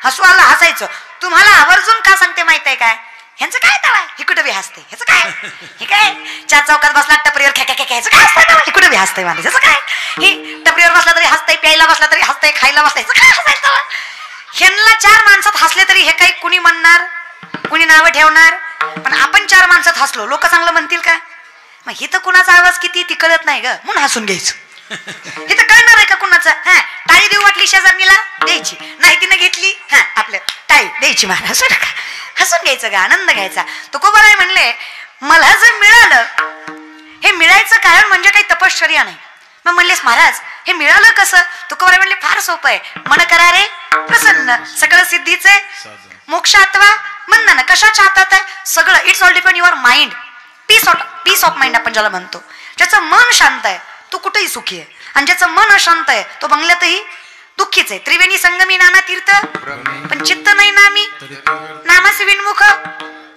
हसू आलं हसायचं. तुम्हाला आवर्जून का सांगते माहित आहे काय, ह्यांचं काय तवा इकडे बी हसते, ह्याचं काय हे काय चार चौकात बसला टपरीवर खेळ ह्याचं काय असतं इकडे बी हसतंय मला, ह्याचं काय हे टपरीवर बसला तरी हसतंय, प्यायला बसला तरी हसतंय, खायला बसलायचं काय हसायचं. ह्यांना चार माणसात हसले तरी हे काही कुणी म्हणणार, कुणी नावं ठेवणार. पण आपण चार माणसात हसलो लोक चांगलं म्हणतील का. मग हे तर कुणाचा आवाज किती ती कळत नाही ग, म्हणून हसून घ्यायचं. हे तर कळणार आहे का कुणाचं. हा टाळी देऊ वाटली शेजारणीला द्यायची, नाही तिनं घेतली हा आपलं टाळी द्यायची महाराज, हसून घ्यायचं का, आनंद घ्यायचा. तुकोबाराय म्हणले मला जर मिळालं, हे मिळायचं कारण म्हणजे काही तपश्चर्या नाही. मग म्हणलेस महाराज हे मिळालं कसं. तुकोबाराय म्हणले फार सोपं आहे. मन करा रे प्रसन्न सगळं सिद्धीचे मोक्ष अथवा बंधन कशाच्या हातात आहे सगळं. It's all depend your mind. Peace of mind आपण ज्याला म्हणतो. ज्याचं मन शांत आहे तो कुठेही सुखी आहे, आणि ज्याचं मन अशांत आहे तो बंगल्यातही दुःखीच आहे. त्रिवेणी संगमी नाना तीर्थ पण चित्त नाही नामी, नामासी विनमुख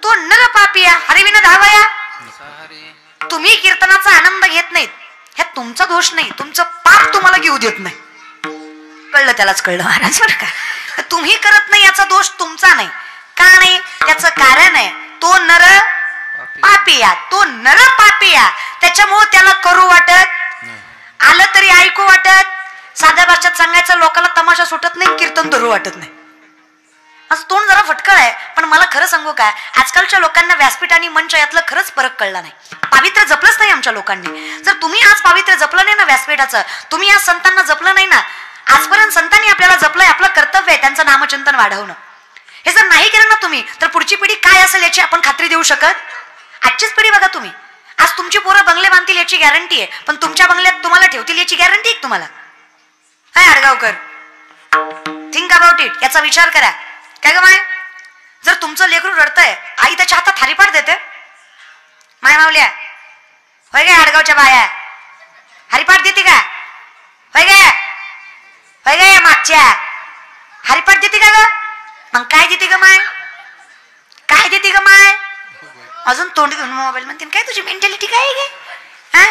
तो नर पापिया हरिविन धावया. तुम्ही कीर्तनाचा आनंद घेत नाहीत, ह्यात तुमचा दोष नाही, तुमचं पाप तुम्हाला घेऊ देत नाही. कळलं त्यालाच कळलं महाराज बरं का. तुम्ही करत नाही याचा दोष तुमचा नाही. का नाही, त्याचं कारण आहे तो नर पापिया, तो नर पापिया. त्याच्यामुळे त्याला करू वाटत, आलं तरी ऐकू वाटत, साध्या भाषेत सांगायचं लोकांना तमाशा सुटत नाही, कीर्तन धरू वाटत नाही. असं तोंड जरा फटकळ आहे. पण मला खरं सांगू काय, आजकालच्या लोकांना व्यासपीठ आणि मंच यातलं खरंच फरक कळला नाही. पावित्र्य जपलंच नाही आमच्या लोकांनी. जर तुम्ही आज पावित्र्य जपलं नाही ना व्यासपीठाचं, तुम्ही आज संतांना जपलं नाही ना, आजपर्यंत संतांनी आपल्याला जपलंय, आपलं कर्तव्य आहे त्यांचं नामचिंतन वाढवणं. हे जर नाही केलं ना तुम्ही तर पुढची पिढी काय असेल याची आपण खात्री देऊ शकत. आजचीच पिढी बघा तुम्ही, आज तुमची पोरं बंगले बांधतील याची गॅरंटी आहे, पण तुमच्या बंगल्यात तुम्हाला ठेवतील याची गॅरंटी आहे तुम्हाला. हाय आडगावकर, थिंक अबाउट इट. याचा विचार करा. काय ग माय, जर तुमचं लेकरू रडतंय, आई त्याच्या हातात हरिपाठ देते. माय मावल्या होय गे, आडगावच्या बाया हरिपाठ देते का होय गे, होय गे मागच्या हरिपाठ देते का ग. मग काय देते ग माय, काय देते ग माय. अजून तोंड घेऊन मोबाईल म्हणते. काय तुझी मेंटॅलिटी काय आहे गे. हा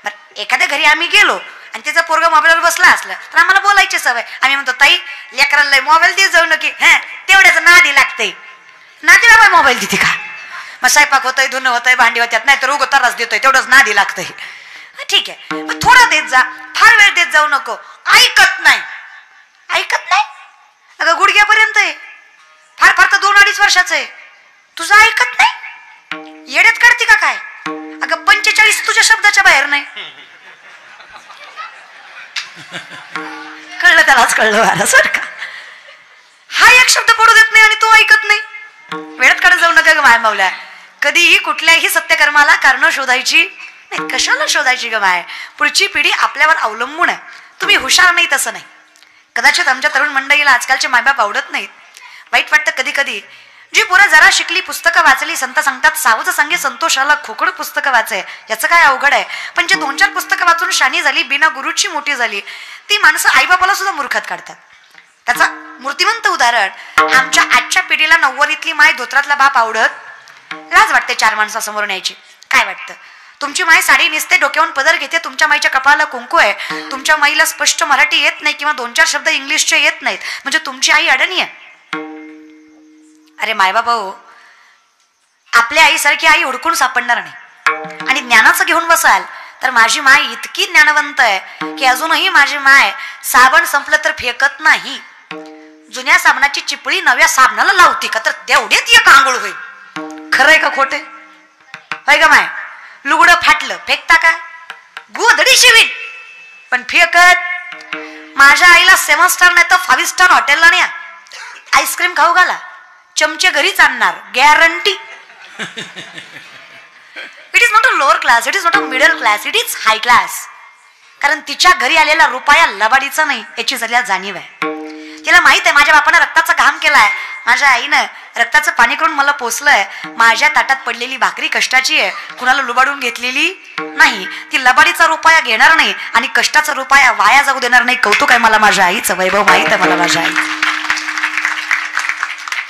बरं, एखाद्या घरी आम्ही गेलो आणि त्याचा पोरगा मोबाईलवर बसला असला तर आम्हाला बोलायची सवय. आम्ही म्हणतो ताई लेकराला मोबाईल दे जाऊ नकी, हा तेवढ्याच नादी लागतंय. नादीला बाय मोबाईल देते का. मग स्वयंपाक होतंय, धुणं होतंय, भांडी होत्यात, नाही तर उगं त्रास देतोय, तेवढंच नादी लागतंय. ठीक आहे, मग थोडा देत जा, फार वेळ देत जाऊ नको. ऐकत नाही, ऐकत नाही. अगं गुडघ्यापर्यंत आहे, फार फार तर 2-2.5 वर्षाचं आहे, तुझं ऐकत नाही. येड्यात काढते का काय. अगं 45 तुझ्या शब्दाच्या बाहेर नाही. कळलं त्यालाच कळलं वारा सर का. हा एक शब्द पडू देत नाही आणि तो ऐकत नाही. वेळात काढत जाऊ नका ग माय मावल्या. कधीही कुठल्याही सत्यकर्माला कारण शोधायची नाही. कशाला शोधायची ग माय. पुढची पिढी आपल्यावर अवलंबून आहे. तुम्ही हुशार नाही तसं नाही. कदाचित आमच्या तरुण मंडळीला आजकालचे मायबाप आवडत नाहीत. वाईट वाटतं कधी कधी. जी पोरं जरा शिकली, पुस्तकं वाचली, संत सांगतात सावज सांगे संतोषाला खोकड पुस्तकं वाचाय, याचं काय अवघड आहे. पण जे 2-4 पुस्तकं वाचून शानी झाली, बिना गुरुची मोठी झाली, ती माणसं आईबापाला सुद्धा मूर्खात काढतात. त्याचा मूर्तिमंत उदाहरण, आमच्या आजच्या पिढीला 90लीतली माय धोत्रातला बाप आवडत, लाज वाटते 4 माणसासमोर न्यायची. काय वाटतं, तुमची माय साडी नेसते, डोक्यावरून पदर घेते, तुमच्या माईच्या कपाळाला कुंकू आहे, तुमच्या माईला स्पष्ट मराठी येत नाही किंवा 2-4 शब्द इंग्लिशचे येत नाहीत, म्हणजे तुमची आई अडणी आहे. अरे मायबाबा हो, आपल्या आईसारखी आई हुडकून सापडणार नाही. आणि ज्ञानाचं घेऊन बसाल तर माझी माय इतकी ज्ञानवंत आहे की अजूनही माझी माय साबण संपलं तर फेकत नाही. जुन्या साबणाची चिपळी नव्या साबणाला लावती का तर तेवढेच एक आंघोळ होईल. खरंय का खोटे होय का माय. लुगडं फाटलं फेकता का, गोधडी शिवीन पण फेकत. माझ्या आईला 7 स्टार नाही तर 5 स्टार हॉटेलला न्या, आईस्क्रीम खाऊ घाला, चमचे घरीच आणणार, guarantee. It is not a lower class, it is not a middle class, it is hi class. कारण तिच्या घरी आलेला रुपया लबाडीचा नाही याची जरा जाणीव आहे. तिला माहित आहे माझ्या बापानं रक्ताचा घाम केलाय, माझ्या आईनं रक्ताचं पाणी करून मला पोसलंय. माझ्या ताटात पडलेली भाकरी कष्टाची आहे, कुणाला लुबाडून घेतलेली नाही. ती लबाडीचा रुपया घेणार नाही आणि कष्टाचा रुपया वाया जाऊ देणार नाही. कौतुक आहे मला माझ्या आईचं, वैभव माहित आहे मला माझ्या आई.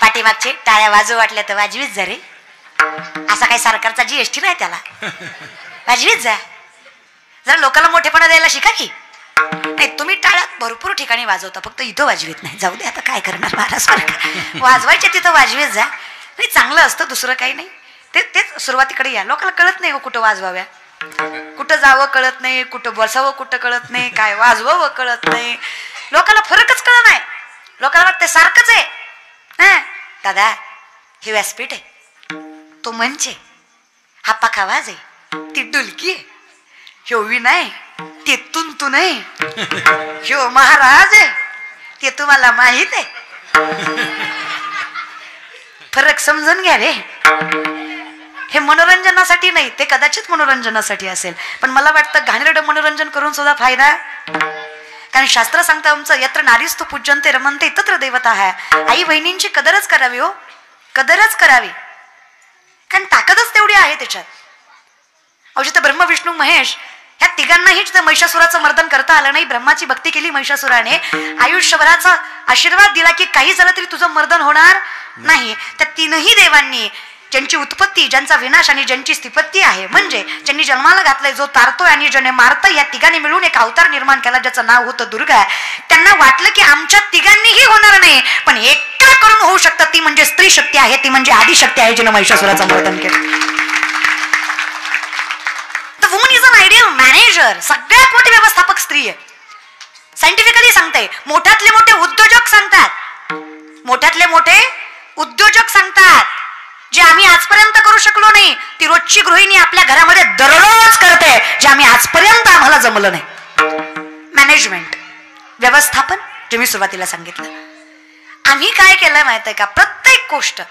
पाठीमागचे टाळ्या वाजू वाटल्या तर वाजवीच जा रे. असा काही सरकारचा GST नाही त्याला, वाजवीच जा. जरा लोकांना मोठेपणा द्यायला शिका की. नाही, तुम्ही टाळ्यात भरपूर ठिकाणी वाजवता, फक्त इथं वाजवीत नाही. जाऊ दे, आता काय करणार महाराज, वाजवायचे तिथं वाजवीत जा. नाही, चांगलं असतं, दुसरं काही नाही. तेच सुरुवातीकडे या. लोकांना कळत नाही कुठं वाजवाव्या, कुठं जावं कळत नाही, कुठं बसावं कुठं कळत नाही, काय वाजवावं कळत नाही. लोकांना फरकच कळत नाही. लोकांना वाटतं सारखंच आहे. हा दादा, हे व्यासपीठ आहे, तो मंच आहे, हा पखावाज आहे, ती डुलकी आहे, ह्यो विना आहे, ते तुंतू नाही, ह्यो महाराज आहे, ते तुम्हाला माहित आहे. फरक समजून घ्या रे. हे मनोरंजनासाठी नाही, ते कदाचित मनोरंजनासाठी असेल, पण मला वाटतं घाणेरडं मनोरंजन करून सुद्धा फायदा. कारण शास्त्र सांगतं आमचं, यत्र नारीस्तु पूज्यन्ते रमन्ते तत्र देवता आहे. आई बहिणींची कदरच करावी हो, कदरच करावी, कारण ताकदच तेवढी आहे त्याच्यात. जिथं ब्रह्म विष्णू महेश ह्या तिघांनाही जिथं महिषासुराचं मर्दन करता आलं नाही, ब्रह्माची भक्ती केली महिषासुराने, आयुष्यभराचा आशीर्वाद दिला की काही झालं तरी तुझं मर्दन होणार नाही. त्या तीनही देवांनी ज्यांची उत्पत्ती, ज्यांचा विनाश आणि ज्यांची स्थिपत्ती आहे, म्हणजे ज्यांनी जन्माला घातलंय, जो तारतोय आणि ज्याने मारतोय, या तिघांनी मिळून एक अवतार निर्माण केला ज्याचं नाव होतं दुर्गा. त्यांना वाटलं की आमच्या तिघांनीही होणार नाही, पण एका करून होऊ शकतं, ती म्हणजे स्त्री शक्ती आहे, ती म्हणजे आदिशक्ती आहे, जिने महिषासुराचं मर्दन केलं. Woman is an ideal manager. सगळ्यात मोठी व्यवस्थापक स्त्री आहे. सायंटिफिकली सांगते, मोठ्यातले मोठे उद्योजक सांगतात, मोठ्यातले मोठे उद्योजक सांगतात, जे आम्ही आजपर्यंत करू शकलो नाही, ती रोजची गृहिणी आपल्या घरामध्ये दररोज करते, जे आम्ही आजपर्यंत आम्हाला जमलं नाही. मॅनेजमेंट, व्यवस्थापन, जे मी सुरुवातीला सांगितलं. आम्ही काय केलं माहित आहे का, प्रत्येक गोष्ट,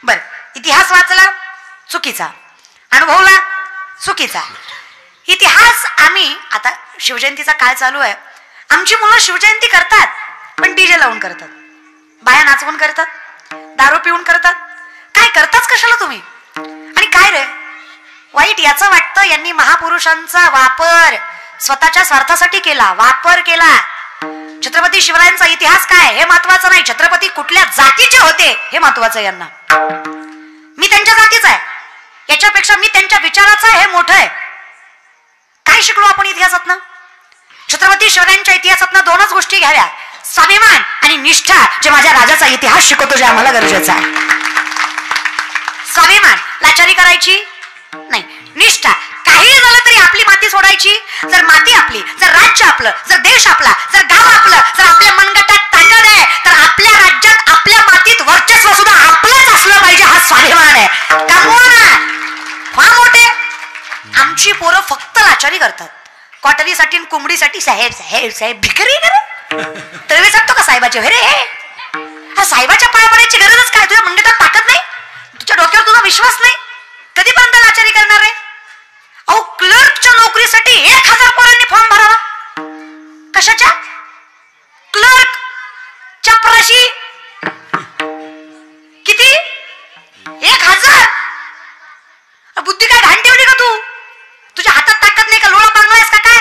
बर इतिहास वाचला चुकीचा, अनुभवला चुकीचा. इतिहास आम्ही, आता शिवजयंतीचा काळ चालू आहे, आमची मुलं शिवजयंती करतात पण डीजे लावून करतात, बाया नाचवून करतात, दारू पिऊन करतात. काय करताच कशाला तुम्ही? आणि काय रे वाईट याचं वाटतं, यांनी महापुरुषांचा वापर स्वतःच्या स्वार्थासाठी केला, वापर केला. छत्रपती शिवरायांचा इतिहास काय हे महत्वाचं नाही, छत्रपती कुठल्या जातीचे होते हे महत्वाचं. यांना मी त्यांच्या जातीचा आहे, याच्यापेक्षा मी त्यांच्या विचाराचा हे मोठं आहे. काय शिकलो आपण इतिहासातनं? छत्रपती शिवरायांच्या इतिहासातनं दोनच गोष्टी घ्याव्या, स्वाभिमान आणि निष्ठा, जे माझ्या राजाचा इतिहास शिकवतो, जे आम्हाला गरजेचं आहे. स्वाभिमान, लाचारी करायची नाही, निष्ठा, काही झालं तरी आपली माती सोडायची. जर माती आपली, जर राज्य आपलं, जर देश आपला, जर गाव आपलं, जर आपल्या मनगटात ताकद आहे, तर आपल्या राज्यात, आपल्या मातीत वर्चस्व सुद्धा आपलंच असलं पाहिजे. हा स्वाभिमान आहे. फार मोठे आमची पोरं फक्त लाचारी करतात, क्वाटरीसाठी कोंबडीसाठी. साहेब साहेब साहेब भिकारी तळवे सांगतो का साहेबाचे? अरे हा साहेबाच्या पाया पडायची गरजच काय? तुझ्या मंडळात ताकद नाही, तुझ्या डोक्यावर तुझा विश्वास नाही, कधीपर्यंत लाचारी करणार आहे? अहो क्लर्कच्या नोकरीसाठी 1000 पोरांनी फॉर्म भरावा. कशाच्या? क्लर्क. चपराशी किती? 1000. बुद्धी काय घाण ठेवली का तू? तुझ्या हातात ताकद नाही का? लोळा पांगलायस का काय?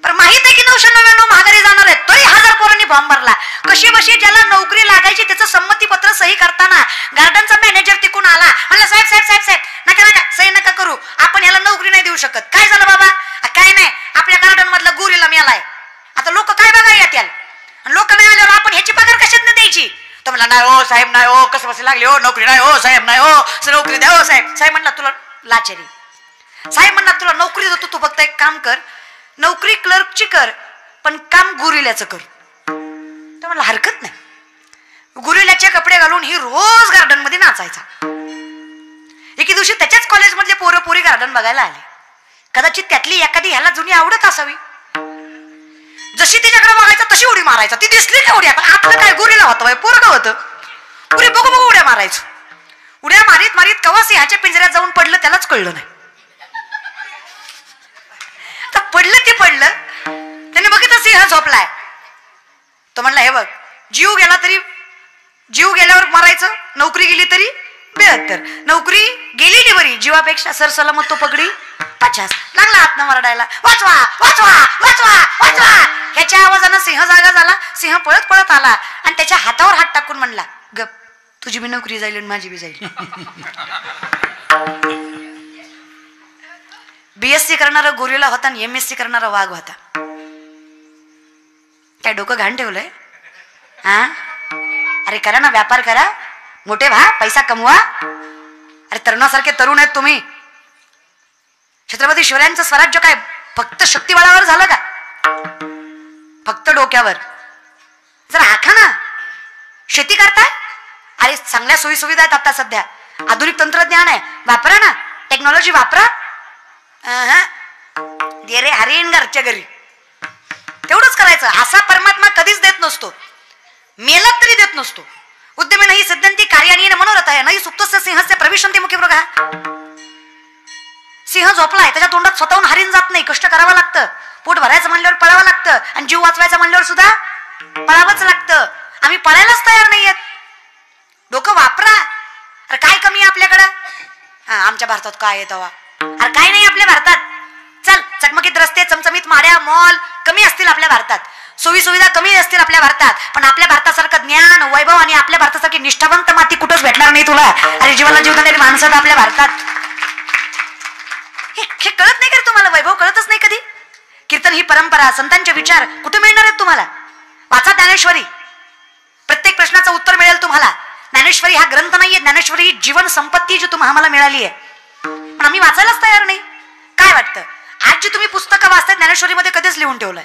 पण माहित आहे की 999 महागारी जाणार आहे, तरी 1000 पोरांनी फॉर्म भरला. कशी बशी ज्याला नोकरी लागायची त्याचं संमतीपत्र सही करताना गार्डनचा मॅनेजर तिकून आला, म्हणला साहेब साहेब साहेब साहेब नका नका सही नका करू, आपण याला नोकरी नाही देऊ शकत. काय झालं बाबा? काय नाही, आपल्या गार्डन मधला गोरीला मिळालाय. आता लोक काय बघा येतील, लोक नाही आल्यावर आपण ह्याची पगार कशात द्यायची? तो म्हणला नाही हो साहेब, नाही हो, कसं बसे लागले हो, नोकरी नाही हो साहेब, नाही हो, नोकरी द्या हो साहेब. साहेब म्हणला तुला लाचारी, साहेब म्हणला तुला नोकरी देतो, तू फक्त एक काम कर, नोकरी क्लर्कची कर, पण काम गुरिल्याचं कर. तर म्हणला हरकत नाही. गुरिल्याचे कपडे घालून ही रोज गार्डन मध्ये नाचायचा. एके दिवशी त्याच्याच कॉलेजमधले पोरं पोरी गार्डन बघायला आले. कदाचित त्यातली एखादी ह्याला जुनी आवडत असावी. जशी तिच्याकडे बघायचा तशी उडी मारायचा. ती दिसली का उडी? आपलं काय गुरिला होतं, पोरग होतं. पुरी बघू बघू उड्या मारायचो. उड्या मारीत मारीत कवा सिंहाच्या पिंजऱ्यात जाऊन पडलं त्यालाच कळलं नाही. तर पडलं ते पडलं, त्याने बघितलं सिंह झोपलाय. तो म्हणला हे बघ, जीव गेला तरी, जीव गेल्यावर मारायचं, नोकरी गेली तरी 72, नोकरी गेलेली बरी, जीवापेक्षा सरसलामत तो पगडी 50. लागला हातनं वरडायला, वाचवा वाचवा वाचवा वाचवा. ह्याच्या आवाजानं सिंह जागा झाला. सिंह पळत पळत आला आणि त्याच्या हातावर हात टाकून म्हणला, गप, तुझी बी नोकरी जाईल आणि माझी बी जाईल. BSc करणारा गोरिला होता आणि MSc करणारा वाघ होता. काय डोकं घाण ठेवलंय? हा, अरे करा ना, व्यापार करा, मोठे व्हा, पैसा कमवा. अरे तरुणासारखे तरुण आहेत तुम्ही. छत्रपती शिवरायांचं स्वराज्य काय फक्त शक्तिबळावर झालं का? फक्त डोक्यावर? जरा आखा ना, शेती करताय, अरे चांगल्या सोयी सुविधा आहेत आता सध्या, आधुनिक तंत्रज्ञान आहे, वापरा ना, टेक्नॉलॉजी वापरा. दे रे हरीण घरच्या घरी, तेवढंच करायचं. असा परमात्मा कधीच देत नसतो, मेलात तरी देत नसतो. उद्यमे नाही सिद्धंती कार्यानी मनोरथ आहे, नाही सुप्तस्य सिंहस्य प्रविशंती मुखी मृगा. सिंह झोपलाय, त्याच्या तोंडात स्वतःहून हरीण जात नाही, कष्ट करावं लागतं. पोट भरायचं म्हणल्यावर पळावं लागतं, आणि जीव वाचवायचा म्हणल्यावर सुद्धा पळावंच लागतं. आम्ही पळायलाच तयार नाहीयेत. डोकं वापरा. अरे काय कमी आहे आपल्याकडं? आमच्या भारतात काय आहे तेव्हा? अरे काय नाही आपल्या भारतात. चल, चकमकीत रस्ते, चमचमीत माड्या, मॉल कमी असतील आपल्या भारतात, सोयी सुविधा कमी असतील आपल्या भारतात, पण आपल्या भारतासारखं ज्ञान, वैभव आणि आपल्या भारतासारखी निष्ठावंत माती कुठंच भेटणार नाही तुला. अरे जीवाला जीव देणारी माणसं आपल्या भारतात. हे कळत नाही का तुम्हाला? वैभव कळतच नाही कधी? कीर्तन ही परंपरा, संतांचे विचार कुठे मिळणार आहेत तुम्हाला? वाचा ज्ञानेश्वरी, प्रत्येक प्रश्नाचं उत्तर मिळेल तुम्हाला. ज्ञानेश्वरी हा ग्रंथ नाहीये, ज्ञानेश्वरी ही जीवन संपत्ती जी तुम्हाला आम्हाला मिळाली आहे, पण आम्ही वाचायलाच तयार नाही. काय वाटतं? आज जी तुम्ही पुस्तकं वाचताय ज्ञानेश्वरीमध्ये कधीच लिहून ठेवलंय?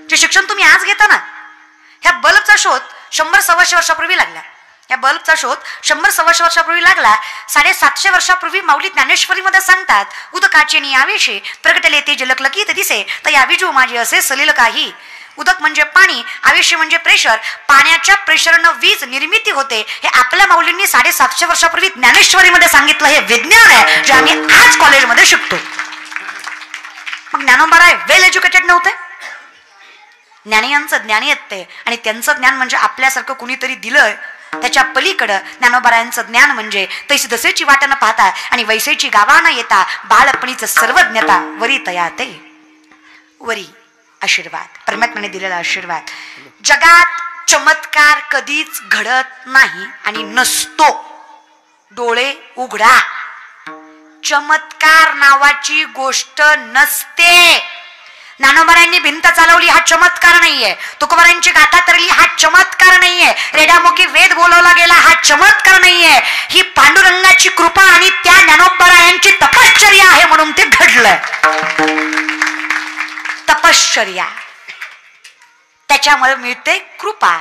जे शिक्षण तुम्ही आज घेता ना, ह्या बल्बचा शोध 100-125 वर्षापूर्वी लागला. या बल्बचा शोध 100-125 वर्षापूर्वी लागला. 750 वर्षापूर्वी माऊली ज्ञानेश्वरीमध्ये सांगतात, उदकाचे नियावेशे प्रगटले ते जलकलकीत दिसे, तर या विजू माझे असे सलील काही. उदक म्हणजे पाणी, आवेश म्हणजे प्रेशर, पाण्याच्या प्रेशरनं वीज निर्मिती होते. हे आपल्या माऊलींनी 750 वर्षापूर्वी ज्ञानेश्वरीमध्ये सांगितलं. हे विज्ञान आहे जे आम्ही आज कॉलेजमध्ये शिकतो. मग ज्ञानोबाराय वेल एज्युकेटेड नव्हते? ज्ञानियांचं ज्ञानी आहेत ते, आणि त्यांचं ज्ञान म्हणजे आपल्यासारखं कुणीतरी दिलंय त्याच्या पलीकडं. ज्ञानोबारायांचं ज्ञान म्हणजे तैसी दसेची वाट न पाहता आणि वैसेची गावा न येता बाळपणीचं सर्वज्ञता वरी तयाते. वरी आशीर्वाद, परमात्म्याने दिलेला आशीर्वाद. जगात चमत्कार कधीच घडत नाही आणि नसतो. डोळे उघडा, चमत्कार नावाची गोष्ट नसते. ज्ञानोबारायांनी भिंत चालवली हा चमत्कार नाहीये, तुकोबारायांची गाथा तरली हा चमत्कार नाहीये, रेड्यामुखी वेद बोलवला गेला हा चमत्कार नाहीये. ही पांडुरंगाची कृपा आणि त्या ज्ञानोबारायांची तपश्चर्या आहे, म्हणून ते घडलंय. तपश्चर्या, त्याच्यामुळे मिळते कृपा,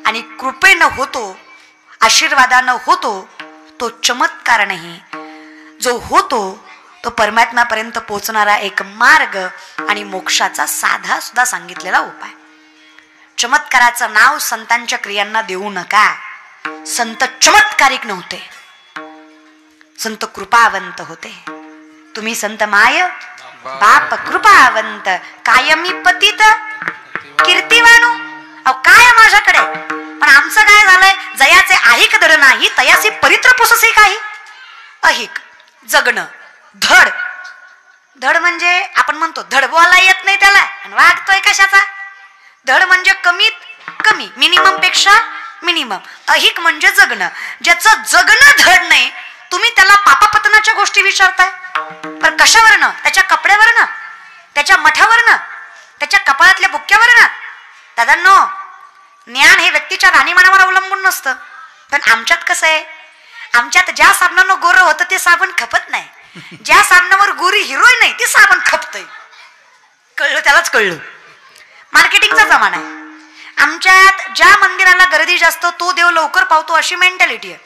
आणि कृपेनं होतो, आशीर्वादानं होतो तो चमत्कार नाही. जो होतो तो परमात्म्यापर्यंत पोहोचणारा एक मार्ग आणि मोक्षाचा साधा सुद्धा सांगितलेला उपाय. चमत्काराचं नाव संतांच्या क्रियांना देऊ नका. संत चमत्कारिक नव्हते, संत कृपावंत होते. तुम्ही संत माय बाप कृपावंत, कायमी पतित कीर्तिवानू. अहो काय माझ्याकडे, पण आमचं काय झालंय? जयाचे আহিक धड नाही, तयाचे परित्र पुससे काही. अहिक जगणं, धड. धड म्हणजे आपण म्हणतो धड बोलायला येत नाही त्याला, आणि वागतोय कशाचा? धड म्हणजे कमीत कमी, मिनिमम पेक्षा मिनिमम. अहिक म्हणजे जगणं. ज्याचं जगणं धड नाही, तुम्ही त्याला पापापतनाच्या गोष्टी विचारताय. पण कशावरनं? त्याच्या कपड्यावरनं, त्याच्या मठावरनं, त्याच्या कपाळातल्या बुक्क्यावरनं. दादांनो, ज्ञान हे व्यक्तीच्या राहणीमानावर अवलंबून नसतं. पण आमच्यात कसं आहे, आमच्यात ज्या साबणानं गोरं होतं ते साबण खपत नाही, ज्या साबणावर गोरी हिरोईन नाही ते साबण खपतंय. कळलं? त्यालाच कळलं. मार्केटिंगचा जमाना आहे. आमच्यात ज्या मंदिराला गर्दी जास्त तो देव लवकर पावतो अशी मेंटॅलिटी आहे.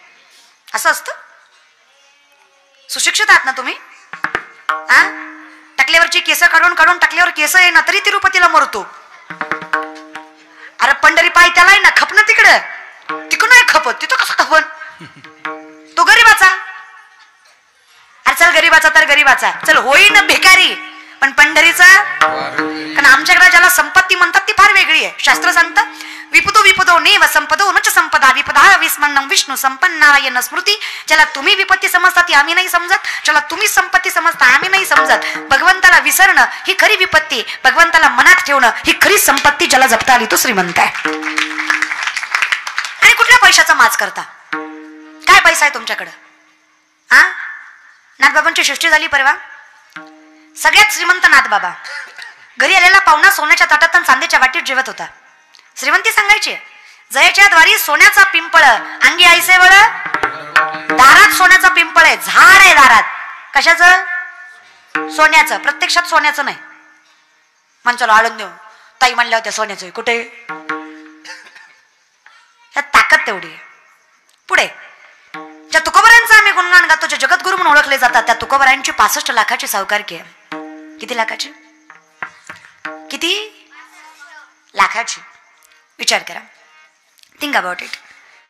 असं असतं. सुशिक्षित आहात ना तुम्ही? टाकल्यावरची केस काढून काढून टाकल्यावर केस आहे ना तरी तिरुपतीला मरतो. अरे पंढरी पाय त्याला आहे ना खपणं तिकडं, तिकडं नाही खपत, तिथं कसं खपन? तो गरीबाचा. अरे चल गरीबाचा तर गरीबाचा, चल होईन भिकारी, पण पंढरीचा. कारण आमच्याकडे ज्याला संपत्ती म्हणतात ती फार वेगळी आहे. शास्त्र सांगतं विपुदो विपुदो नेव संपदो नच संपदा विपदा विस्मरणं विष्णू संपन्नारायण स्मृती. ज्याला तुम्ही विपत्ती समजता ती आम्ही नाही समजत, ज्याला तुम्ही संपत्ती समजता आम्ही नाही समजत. भगवंताला विसरणं ही खरी विपत्ती, भगवंताला मनात ठेवणं ही खरी संपत्ती. ज्याला जपता आली तो श्रीमंत आहे. आणि कुठल्या पैशाचा माज करता? काय पैसा आहे तुमच्याकडं? नाथबाबांची सृष्टी झाली परवा. सगळ्यात श्रीमंत नाथबाबा. घरी आलेला पाहुणा सोन्याच्या ताटात आणि चांदीच्या वाटीत जेवत होता. श्रीमंती सांगायची, जयच्या द्वारी सोन्याचा पिंपळ, अंगी आईसे वळ, दारात सोन्याचा पिंपळ आहे, झाड आहे दारात. कशाचं? सोन्याचं. प्रत्यक्षात सोन्याचं नाही. माणसाला आळून देऊ ताई म्हणल्या होत्या सोन्याचं. कुठे? ताकद तेवढी आहे. पुढे ज्या तुकोबरांचं आम्ही गुणगान गातो, जे जगद्गुरु म्हणून ओळखले जातात, त्या तुकोबरांची 65 लाखाची सावकारकी आहे. किती लाखाची? किती लाखाची? विचार करा. Think about it.